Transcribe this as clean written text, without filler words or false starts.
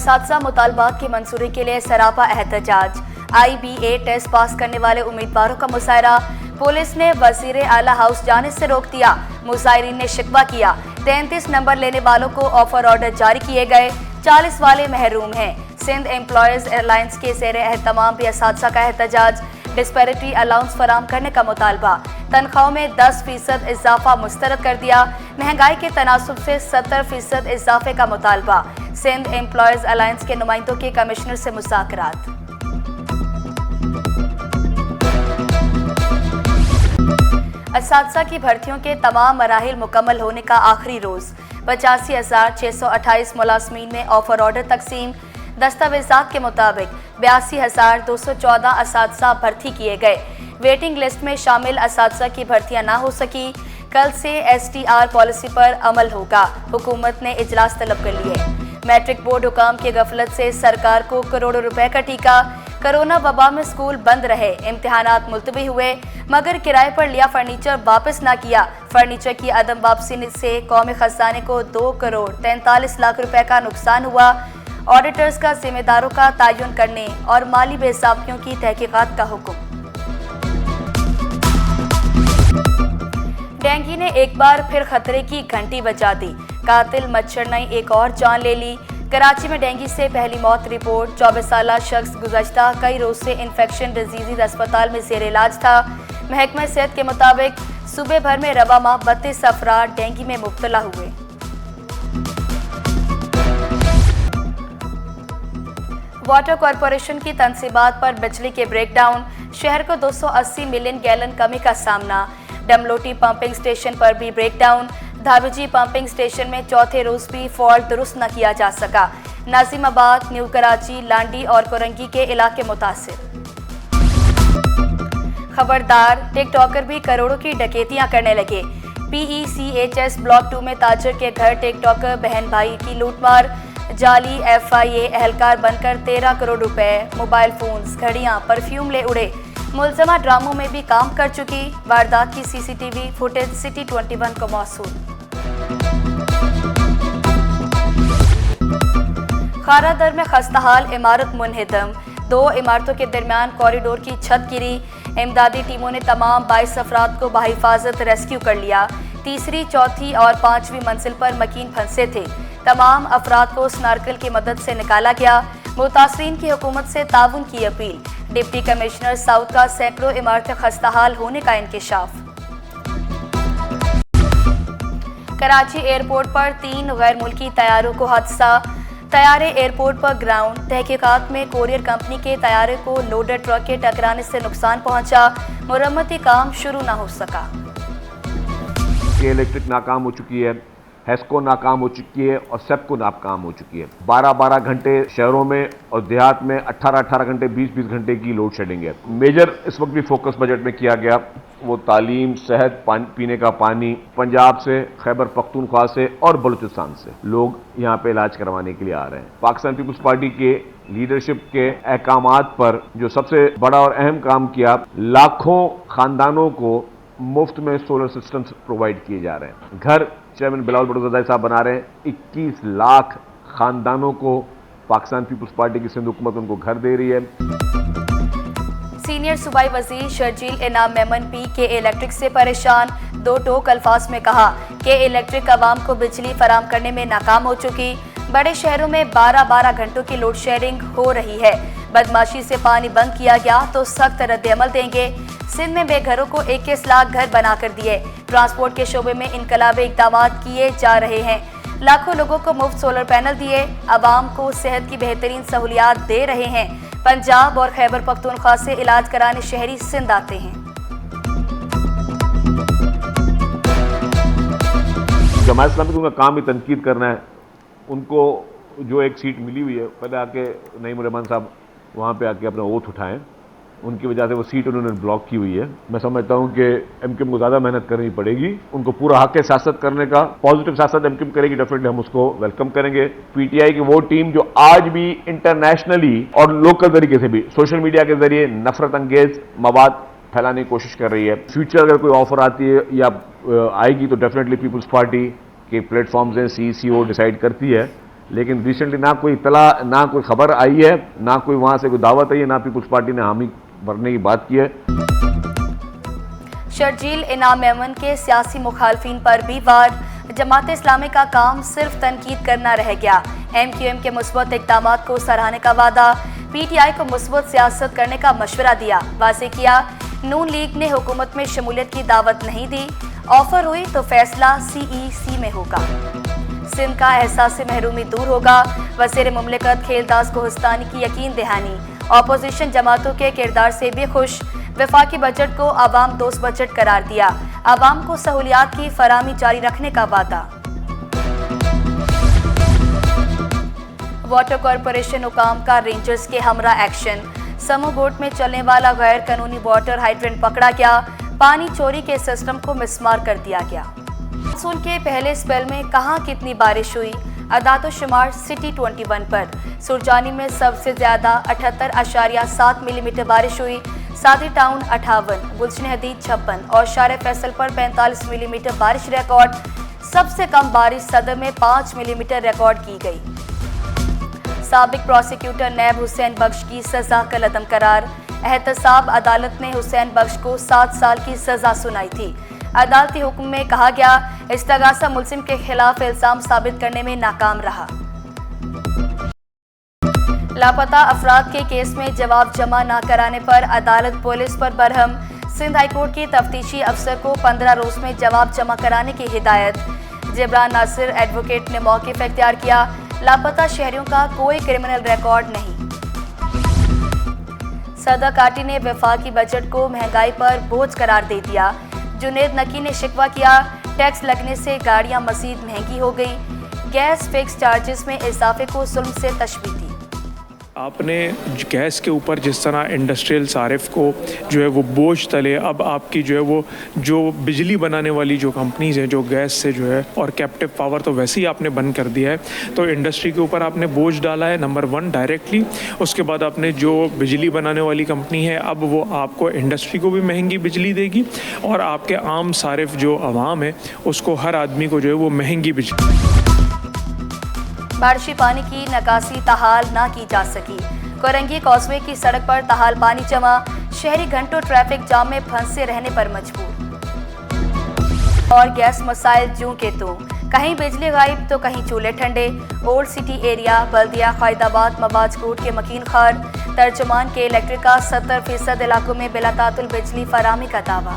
असातिज़ा मुतालबात की मंजूरी के लिए सरापा एहतजाज। IBA टेस्ट पास करने वाले उम्मीदवारों का मुशायरा। पुलिस ने वजीर आला हाउस जाने से रोक दिया। मुजाहिरीन ने शिकवा किया। 33 नंबर लेने वालों को ऑफर ऑर्डर जारी किए गए। 40 वाले महरूम हैं। सिंध एम्प्लॉयज एयरलाइंस के ज़ेर एहतमाम भी असातिज़ा का एहतजाज। डिस्पैरिटी अलाउंस फराम करने का मुतालबा। तनख्वाहों में 10% इजाफा मुस्तरद कर दिया। महंगाई के तनासुब से 70% इजाफे का मुतालबा। सिंध एम्प्लॉयज अलायंस के नुमाइंदों के कमिश्नर से मुज़ाकरात। असातिज़ा की भर्तियों के तमाम मराहिल मुकम्मल होने का आखिरी रोज़। 85,628 मुलाजमीन में ऑफर ऑर्डर तकसीम। दस्तावेजात के मुताबिक 82,214 असातिज़ा भर्ती किए गए। वेटिंग लिस्ट में शामिल असातिज़ा की भर्तियां ना हो सकी। कल से STR पॉलिसी पर अमल होगा। हुकूमत ने इजलास तलब कर लिए। मैट्रिक बोर्ड हुकाम की गफलत से सरकार को करोड़ों रुपए का टीका। कोरोना वबा में स्कूल बंद रहे, इम्तिहानात मुलतवी हुए, मगर किराए पर लिया फर्नीचर वापस ना किया। फर्नीचर की अदम वापसी से कौमी खजाने को 2 करोड़ 43 लाख रुपए का नुकसान हुआ। ऑडिटर्स का जिम्मेदारों का तयन करने और माली बेसाबियों की तहकीकात का हुक्म। डेंगू ने एक बार फिर खतरे की घंटी बजा दी। कातिल मच्छर ने एक और जान ले ली। कराची में डेंगू से पहली मौत रिपोर्ट। 24 साला शख्स गुज़श्ता कई रोज से इन्फेक्शन डिजीज अस्पताल में जेर इलाज था। महकमा सेहत के मुताबिक सूबे भर में रबा माह 32 अफराद डेंगू में मुब्तला हुए। वाटर कॉरपोरेशन की तनसीबात पर बिजली के ब्रेकडाउन। शहर को 280 मिलियन गैलन कमी का सामना। डमलोटी पंपिंग स्टेशन पर भी ब्रेकडाउन। धाबेजी पंपिंग स्टेशन में चौथे रोज भी फॉल्ट दुरुस्त न किया जा सका। नाजिमाबाद, न्यू कराची, लांडी और कोरंगी के इलाके मुतासिर। खबरदार, टिकटॉकर भी करोड़ों की डकैतियां करने लगे। PECHS ब्लॉक 2 में ताजर के घर टिकटॉकर बहन भाई की लूटमार। जाली FIA एहलकार बनकर 13 करोड़ रुपए, मोबाइल फोन्स, घड़ियां, परफ्यूम ले उड़े। मुलजमा ड्रामों में भी काम कर चुकी। वारदात की CCTV फुटेज सिटी 21 को मौसूल। खारादर में खस्ताहाल इमारत मुनहदम। 2 इमारतों के दरमियान कॉरिडोर की छत गिरी। इमदादी टीमों ने तमाम 22 अफराद को बाहिफाजत रेस्क्यू कर लिया। तीसरी, चौथी और 5वीं मंजिल पर मकीन फंसे थे। तमाम अफराद को स्नार्कल की मदद से निकाला गया। मुतासरीन की हुकूमत से ताउन की अपील। डिप्टी कमिश्नर साउथ का सैकड़ों इमारतें खस्ताहाल होने का इंकशाफ। कराची एयरपोर्ट पर 3 गैर मुल्की तैयारों को हादसा। तैयारे एयरपोर्ट पर ग्राउंड। तहकीकात में कोरियर कंपनी के तैयारे को लोडर ट्रक के टकराने से नुकसान पहुंचा। मुरम्मती काम शुरू न हो सका। इलेक्ट्रिक नाकाम हो चुकी है, हेस्को नाकाम हो चुकी है और सेप्को नाकाम हो चुकी है। 12-12 घंटे शहरों में और देहात में 18-18 घंटे 20-20 घंटे की लोड शेडिंग है। मेजर इस वक्त भी फोकस बजट में किया गया वो तालीम, सेहत, पीने का पानी। पंजाब से, खैबर पख्तूनख्वा से और बलूचिस्तान से लोग यहाँ पे इलाज करवाने के लिए आ रहे हैं। पाकिस्तान पीपुल्स पार्टी के लीडरशिप के अहकामात पर जो सबसे बड़ा और अहम काम किया, लाखों खानदानों को मुफ्त में सोलर सिस्टम्स प्रोवाइड किए जा रहे हैं। घर चेयरमैन बिलावल भुट्टो ज़रदारी साहब बना रहे हैं। 21 लाख खानदानों को पाकिस्तान पीपुल्स पार्टी की सिंध हुकूमत उनको घर दे रही है। सीनियर सूबाई वजीर शर्जील इनाम मेमन के इलेक्ट्रिक से परेशान। 2 टोक अल्फाज में कहा कि इलेक्ट्रिक अवाम को बिजली फराम करने में नाकाम हो चुकी। बड़े शहरों में 12-12 घंटों की लोड शेडिंग हो रही है। बदमाशी से पानी बंद किया गया तो सख्त रद्द-ए-अमल देंगे। सिंध में बेघरों को 21 लाख घर बनाकर दिए। ट्रांसपोर्ट के शोबे में इनकलाबी इक़दामात किए जा रहे हैं। लाखों लोगों को मुफ्त सोलर पैनल दिए। आवाम को सेहत की बेहतरीन सहूलियात दे रहे हैं। पंजाब और खैबर पख्तूनख्वा से इलाज कराने शहरी सिंध आते हैं। जमात इस्लामी का काम ही तनकीद करना है। उनको जो एक सीट मिली हुई है, पहले आके नईम रहमान साहब वहाँ पे आके अपना ओथ उठाएं। उनकी वजह से वो सीट उन्होंने ब्लॉक की हुई है। मैं समझता हूँ कि एमक्यूएम को ज़्यादा मेहनत करनी पड़ेगी। उनको पूरा हक है सियासत करने का। पॉजिटिव सियासत एमक्यूएम करेगी, डेफिनेटली हम उसको वेलकम करेंगे। पीटीआई की वो टीम जो आज भी इंटरनेशनली और लोकल तरीके से भी सोशल मीडिया के जरिए नफरत अंगेज मवाद फैलाने की कोशिश कर रही है। फ्यूचर अगर कोई ऑफर आती है या आएगी तो डेफिनेटली पीपुल्स पार्टी के प्लेटफॉर्म्स हैं, CCO डिसाइड करती है। लेकिन रिसेंटली ना कोई इतला, ना कोई खबर आई है, ना कोई वहां से कोई दावत आई है, ना पीपुल्स पार्टी ने हामी भरने की बात की है। शर्जील इनाम मेमन के सियासी मुखालफिन पर भी वार। जमात इस्लामी का काम सिर्फ तनकीद करना रह गया। MQM के मुस्बत इक़दामात को सराहने का वादा। PTI को मुस्बत सियासत करने का मशवरा दिया। वाज़ेह किया, नून लीग ने हुकूमत में शमूलियत की दावत नहीं दी। ऑफर हुई तो फैसला CEC में होगा। सिंध का एहसास महरूमी दूर होगा। वज़ीर मुमलिकत खेलदास कोहस्तानी की यकीन दहानी। अपोजिशन जमातों के किरदार से भी खुश। वफाकी बजट को आवाम दोस्त बजट करार दिया। आवाम को सहूलियात की फराहमी जारी रखने का वादा। वाटर कॉरपोरेशन हुकाम का रेंजर्स के हमरा एक्शन। समूह बोट में चलने वाला गैर कानूनी वाटर हाइड्रेंट पकड़ा गया। पानी चोरी के सिस्टम को मिसमार कर दिया गया। मानसून के पहले स्पेल में कहां कितनी बारिश हुई? अदातो-शुमार सिटी 21 पर। सुरजानी में सबसे ज्यादा 78.7 मिलीमीटर बारिश हुई। सादी टाउन 58, गुलशन हदीद 56 और शार फैसल पर 45 मिलीमीटर बारिश रिकॉर्ड। सबसे कम बारिश सदर में 5 मिलीमीटर रिकॉर्ड की गई। साबिक प्रोसिक्यूटर नैब हुसैन बख्श की सजा कलअदम करार। एहतसाब अदालत ने हुसैन बख्श को 7 साल की सजा सुनाई थी। अदालती हुक्म में कहा गया, इस्तगासा मुल्जिम के खिलाफ इल्जाम साबित करने में नाकाम रहा। लापता अफराद के केस में जवाब जमा न कराने पर अदालत पुलिस पर बरहम। सिंध हाईकोर्ट के तफ्तीशी अफसर को 15 रोज में जवाब जमा कराने की हिदायत। जिब्रान नासिर एडवोकेट ने मौक़िफ़ इख्तियार किया। लापता शहरियों का कोई क्रिमिनल रिकॉर्ड नहीं। सदर काटी ने वफाकी बजट को महंगाई पर बोझ करार दे दिया। जुनेद नकी ने शिकवा किया, टैक्स लगने से गाड़ियां मजीद महंगी हो गई। गैस फिक्स चार्जेस में इजाफे को जुल्म से तशबीह दी। आपने गैस के ऊपर जिस तरह इंडस्ट्रियल सारिफ को जो है वो बोझ तले, अब आपकी जो है वो जो बिजली बनाने वाली जो कंपनीज़ हैं जो गैस से जो है और कैप्टिव पावर तो वैसे ही आपने बंद कर दिया है, तो इंडस्ट्री के ऊपर आपने बोझ डाला है नंबर 1 डायरेक्टली। उसके बाद आपने जो बिजली बनाने वाली कंपनी है अब वो आपको इंडस्ट्री को भी महंगी बिजली देगी और आपके आम सारिफ जो आवाम है उसको, हर आदमी को जो है वो महंगी बिजली। बारिशी पानी की निकासी ताहाल ना की जा सकी। कोरंगी कॉजवे की सड़क पर ताहाल पानी जमा। शहरी घंटों ट्रैफिक जाम में फंसे रहने पर मजबूर। और गैस मसाइल जूं के तो कहीं बिजली गायब तो कहीं चूल्हे ठंडे। ओल्ड सिटी एरिया बल्दिया ख़ायदाबाद मवाज कोट के मकीन खार। तर्जुमान के इलेक्ट्रिक का 70% इलाकों में बिला तातुल बिजली फराहमी का दावा।